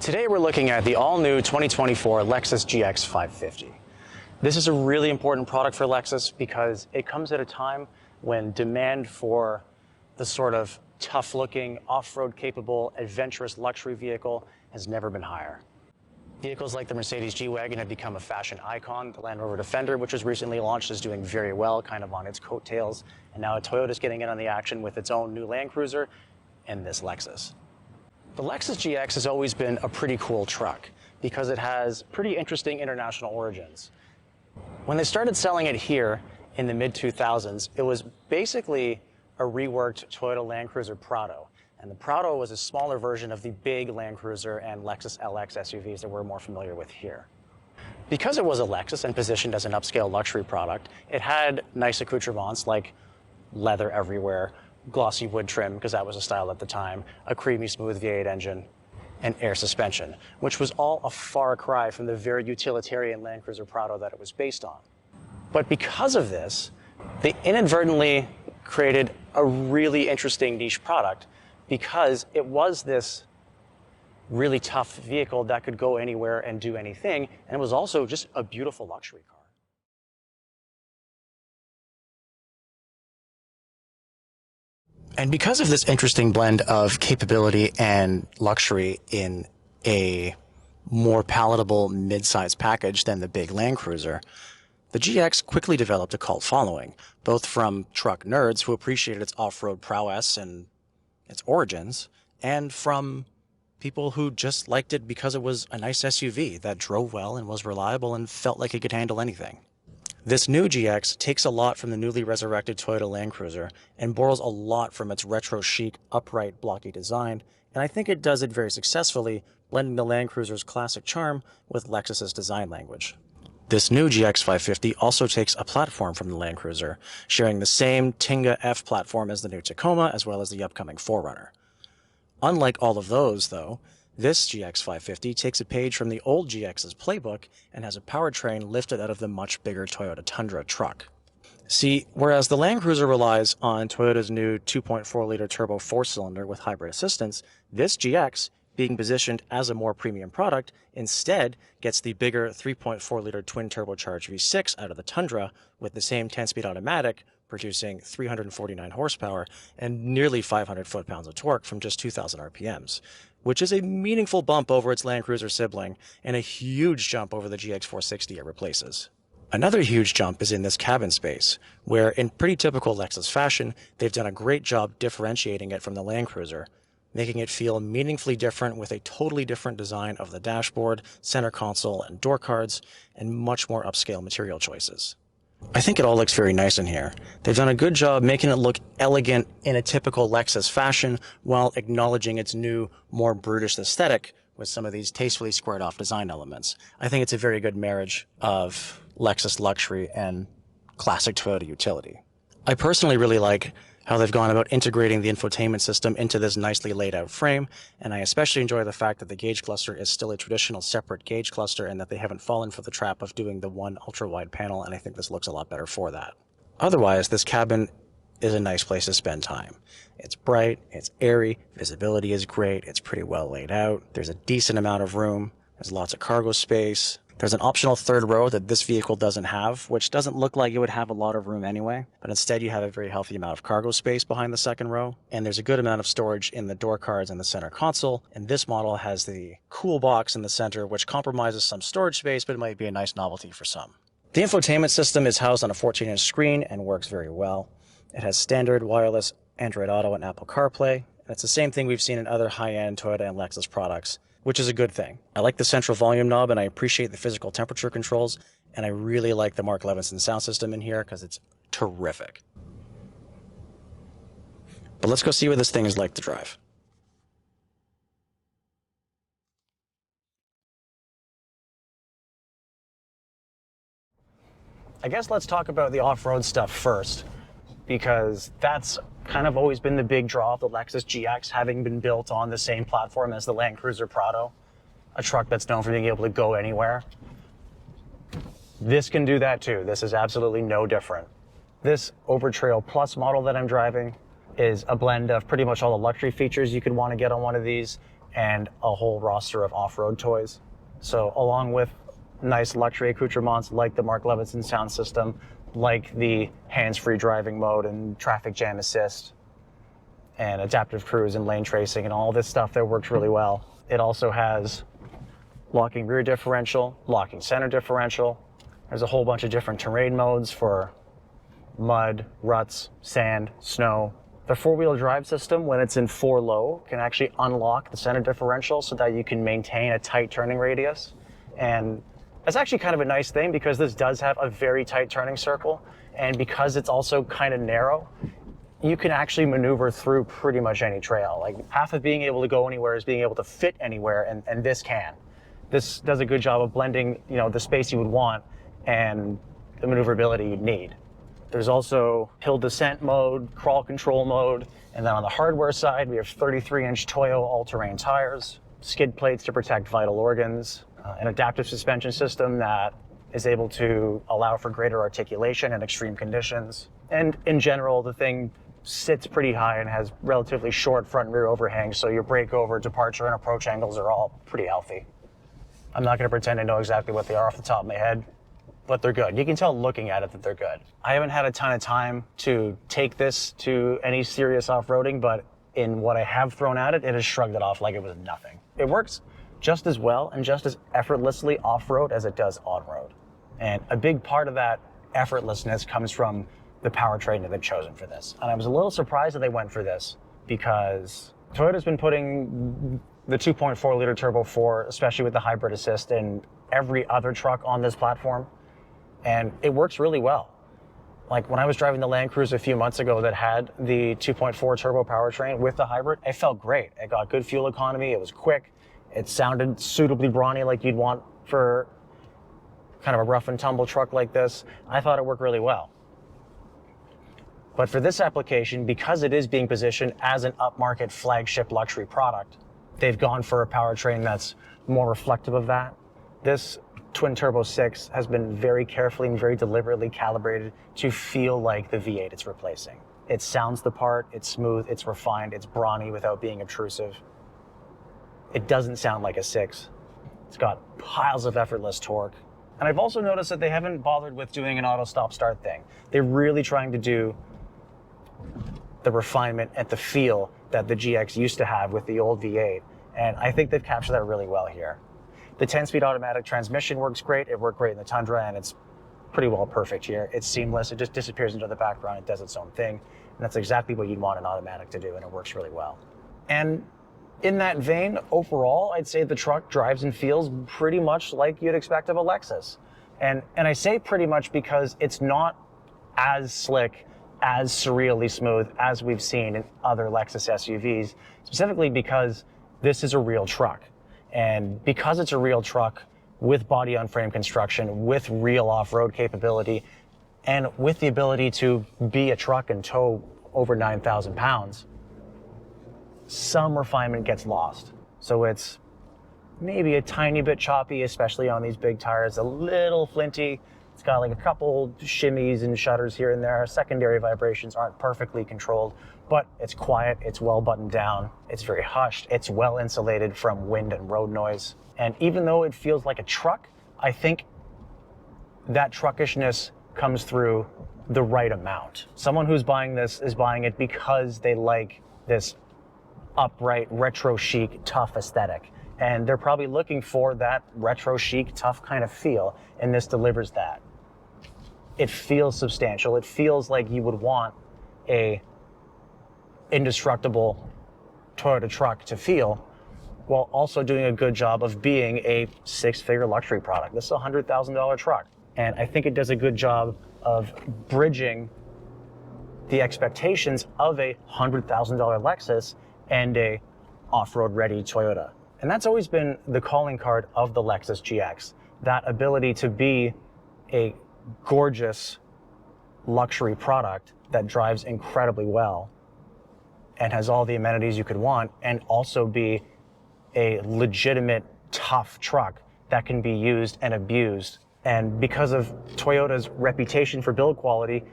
Today we're looking at the all-new 2024 Lexus GX 550. This is a really important product for Lexus because it comes at a time when demand for the sort of tough-looking, off-road capable, adventurous luxury vehicle has never been higher. Vehicles like the Mercedes G-Wagon have become a fashion icon. The Land Rover Defender, which was recently launched, is doing very well, kind of on its coattails. And now Toyota's getting in on the action with its own new Land Cruiser and this Lexus. The Lexus GX has always been a pretty cool truck because it has pretty interesting international origins. When they started selling it here in the mid-2000s, it was basically a reworked Toyota Land Cruiser Prado. And the Prado was a smaller version of the big Land Cruiser and Lexus LX SUVs that we're more familiar with here. Because it was a Lexus and positioned as an upscale luxury product, it had nice accoutrements like leather everywhere, glossy wood trim, because that was a style at the time, a creamy smooth V8 engine, and air suspension, which was all a far cry from the very utilitarian Land Cruiser Prado that it was based on. But because of this, they inadvertently created a really interesting niche product because it was this really tough vehicle that could go anywhere and do anything, and it was also just a beautiful luxury car. And because of this interesting blend of capability and luxury in a more palatable mid-size package than the big Land Cruiser, the GX quickly developed a cult following, both from truck nerds who appreciated its off-road prowess and its origins, and from people who just liked it because it was a nice SUV that drove well and was reliable and felt like it could handle anything. This new GX takes a lot from the newly resurrected Toyota Land Cruiser and borrows a lot from its retro-chic, upright, blocky design, and I think it does it very successfully, blending the Land Cruiser's classic charm with Lexus's design language. This new GX 550 also takes a platform from the Land Cruiser, sharing the same Tinga F platform as the new Tacoma as well as the upcoming 4Runner. Unlike all of those, though, this GX 550 takes a page from the old GX's playbook and has a powertrain lifted out of the much bigger Toyota Tundra truck. See, whereas the Land Cruiser relies on Toyota's new 2.4-liter turbo 4-cylinder with hybrid assistance, this GX, being positioned as a more premium product, instead gets the bigger 3.4-liter twin-turbocharged V6 out of the Tundra with the same 10-speed automatic, producing 349 horsepower and nearly 500 foot-pounds of torque from just 2,000 RPMs, which is a meaningful bump over its Land Cruiser sibling and a huge jump over the GX 460 it replaces. Another huge jump is in this cabin space, where in pretty typical Lexus fashion, they've done a great job differentiating it from the Land Cruiser, making it feel meaningfully different with a totally different design of the dashboard, center console, and door cards, and much more upscale material choices. I think it all looks very nice in here. They've done a good job making it look elegant in a typical Lexus fashion while acknowledging its new, more brutish aesthetic with some of these tastefully squared off design elements. I think it's a very good marriage of Lexus luxury and classic Toyota utility. I personally really like how they've gone about integrating the infotainment system into this nicely laid out frame, and I especially enjoy the fact that the gauge cluster is still a traditional separate gauge cluster and that they haven't fallen for the trap of doing the one ultra-wide panel, and I think this looks a lot better for that. Otherwise, this cabin is a nice place to spend time. It's bright, it's airy, visibility is great, it's pretty well laid out, there's a decent amount of room, there's lots of cargo space. There's an optional third row that this vehicle doesn't have, which doesn't look like it would have a lot of room anyway, but instead you have a very healthy amount of cargo space behind the second row, and there's a good amount of storage in the door cards and the center console, and this model has the cool box in the center, which compromises some storage space, but it might be a nice novelty for some. The infotainment system is housed on a 14-inch screen and works very well. It has standard wireless Android Auto and Apple CarPlay, and it's the same thing we've seen in other high-end Toyota and Lexus products, which is a good thing. I like the central volume knob and I appreciate the physical temperature controls, and I really like the Mark Levinson sound system in here because it's terrific. But let's go see what this thing is like to drive. I guess let's talk about the off-road stuff first, because that's kind of always been the big draw of the Lexus GX, having been built on the same platform as the Land Cruiser Prado, a truck that's known for being able to go anywhere. This can do that too. This is absolutely no different. This Over Trail Plus model that I'm driving is a blend of pretty much all the luxury features you could want to get on one of these, and a whole roster of off-road toys. So along with nice luxury accoutrements like the Mark Levinson sound system, like the hands-free driving mode and traffic jam assist and adaptive cruise and lane tracing and all this stuff that works really well. It also has locking rear differential, locking center differential. There's a whole bunch of different terrain modes for mud, ruts, sand, snow. The four-wheel drive system, when it's in 4 low, can actually unlock the center differential so that you can maintain a tight turning radius. And that's actually kind of a nice thing because this does have a very tight turning circle. And because it's also kind of narrow, you can actually maneuver through pretty much any trail. Like half of being able to go anywhere is being able to fit anywhere, and this can. This does a good job of blending, the space you would want and the maneuverability you'd need. There's also hill descent mode, crawl control mode, and then on the hardware side, we have 33-inch Toyo all-terrain tires, skid plates to protect vital organs, an adaptive suspension system that is able to allow for greater articulation in extreme conditions. And in general, the thing sits pretty high and has relatively short front and rear overhangs, so your breakover, departure, and approach angles are all pretty healthy. I'm not going to pretend I know exactly what they are off the top of my head, but they're good. You can tell looking at it that they're good. I haven't had a ton of time to take this to any serious off-roading, but in what I have thrown at it, it has shrugged it off like it was nothing. It works just as well and just as effortlessly off-road as it does on-road. And a big part of that effortlessness comes from the powertrain that they've chosen for this. And I was a little surprised that they went for this because Toyota's been putting the 2.4 liter turbo 4, especially with the hybrid assist, in every other truck on this platform. And it works really well. Like when I was driving the Land Cruiser a few months ago that had the 2.4 turbo powertrain with the hybrid, it felt great. It got good fuel economy, it was quick, it sounded suitably brawny like you'd want for kind of a rough and tumble truck like this. I thought it worked really well. But for this application, because it is being positioned as an upmarket flagship luxury product, they've gone for a powertrain that's more reflective of that. This twin turbo 6 has been very carefully and very deliberately calibrated to feel like the V8 it's replacing. It sounds the part, it's smooth, it's refined, it's brawny without being obtrusive. It doesn't sound like a 6. It's got piles of effortless torque. And I've also noticed that they haven't bothered with doing an auto stop start thing. They're really trying to do the refinement and the feel that the GX used to have with the old V8. And I think they've captured that really well here. The 10-speed automatic transmission works great. It worked great in the Tundra, and it's pretty well perfect here. It's seamless. It just disappears into the background. It does its own thing. And that's exactly what you'd want an automatic to do, and it works really well. And in that vein, overall, I'd say the truck drives and feels pretty much like you'd expect of a Lexus. And I say pretty much because it's not as slick, as surreally smooth as we've seen in other Lexus SUVs, specifically because this is a real truck. And because it's a real truck with body-on-frame construction, with real off-road capability, and with the ability to be a truck and tow over 9,000 pounds, some refinement gets lost. So it's maybe a tiny bit choppy, especially on these big tires, a little flinty. It's got like a couple shimmies and shudders here and there. Secondary vibrations aren't perfectly controlled, but it's quiet, it's well buttoned down, it's very hushed, it's well insulated from wind and road noise. And even though it feels like a truck, I think that truckishness comes through the right amount. Someone who's buying this is buying it because they like this upright, retro chic, tough aesthetic. And they're probably looking for that retro chic, tough kind of feel, and this delivers that. It feels substantial. It feels like you would want a indestructible Toyota truck to feel, while also doing a good job of being a 6-figure luxury product. This is a $100,000 truck. And I think it does a good job of bridging the expectations of a $100,000 Lexus and a off-road ready Toyota. And that's always been the calling card of the Lexus GX, that ability to be a gorgeous luxury product that drives incredibly well and has all the amenities you could want, and also be a legitimate, tough truck that can be used and abused. And because of Toyota's reputation for build quality,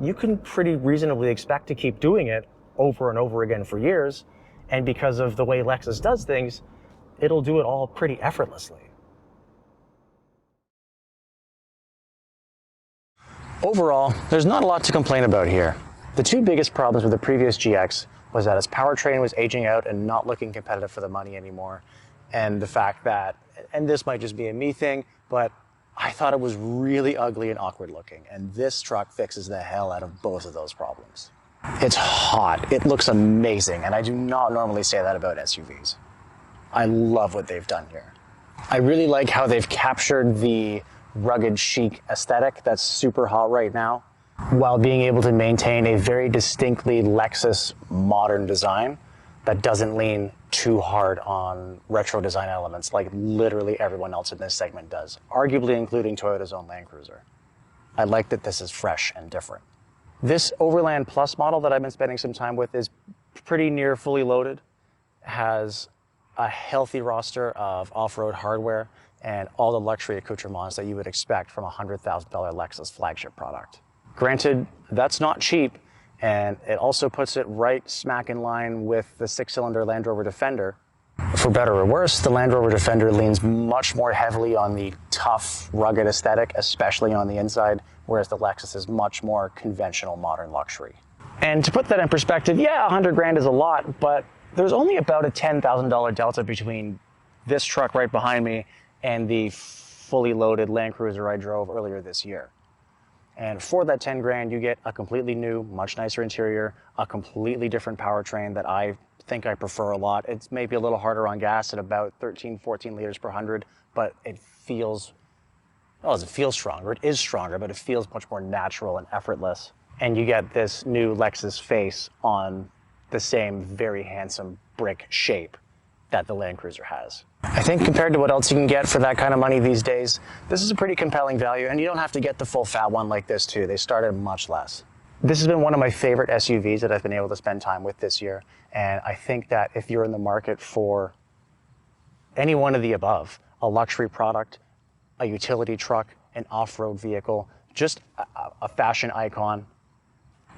you can pretty reasonably expect to keep doing it over and over again for years. And because of the way Lexus does things, it'll do it all pretty effortlessly. Overall, there's not a lot to complain about here. The two biggest problems with the previous GX was that its powertrain was aging out and not looking competitive for the money anymore. And the fact that, and this might just be a me thing, but I thought it was really ugly and awkward looking. And this truck fixes the hell out of both of those problems. It's hot, it looks amazing, and I do not normally say that about SUVs. I love what they've done here. I really like how they've captured the rugged chic aesthetic that's super hot right now, while being able to maintain a very distinctly Lexus modern design that doesn't lean too hard on retro design elements like literally everyone else in this segment does, arguably including Toyota's own Land Cruiser. I like that this is fresh and different. This Overland Plus model that I've been spending some time with is pretty near fully loaded, has a healthy roster of off-road hardware and all the luxury accoutrements that you would expect from a $100,000 Lexus flagship product. Granted, that's not cheap, and it also puts it right smack in line with the six-cylinder Land Rover Defender. For better or worse, the Land Rover Defender leans much more heavily on the tough, rugged aesthetic, especially on the inside, whereas the Lexus is much more conventional modern luxury. And to put that in perspective, yeah, 100 grand is a lot, but there's only about a $10,000 delta between this truck right behind me and the fully loaded Land Cruiser I drove earlier this year. And for that 10 grand, you get a completely new, much nicer interior, a completely different powertrain that I think I prefer a lot. It's maybe a little harder on gas at about 13, 14 liters per 100, but it feels, well, it feels stronger. It is stronger, but it feels much more natural and effortless. And you get this new Lexus face on the same very handsome brick shape that the Land Cruiser has. I think compared to what else you can get for that kind of money these days, this is a pretty compelling value, and you don't have to get the full fat one like this too. They start at much less. This has been one of my favorite SUVs that I've been able to spend time with this year, and I think that if you're in the market for any one of the above, a luxury product, a utility truck, an off-road vehicle, just a fashion icon,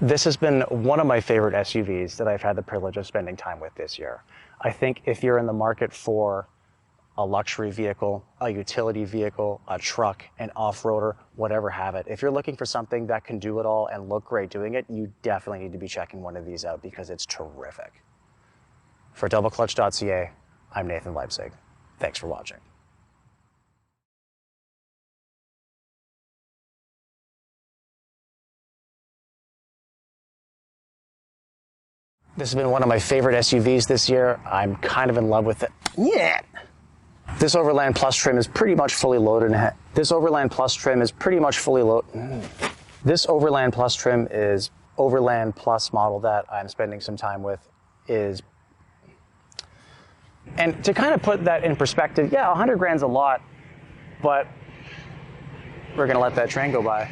this has been one of my favorite SUVs that I've had the privilege of spending time with this year. I think if you're in the market for a luxury vehicle, a utility vehicle, a truck, an off-roader, whatever have it, if you're looking for something that can do it all and look great doing it, you definitely need to be checking one of these out because it's terrific. For doubleclutch.ca, I'm Nathan Leipzig. Thanks for watching. This has been one of my favorite SUVs this year. I'm kind of in love with it. Yeah. This Overland Plus trim is pretty much fully loaded. This Overland Plus trim is pretty much fully loaded. This Overland Plus trim is Overland Plus model that I'm spending some time with is, and to kind of put that in perspective, yeah, 100 grand's a lot, but we're gonna let that train go by.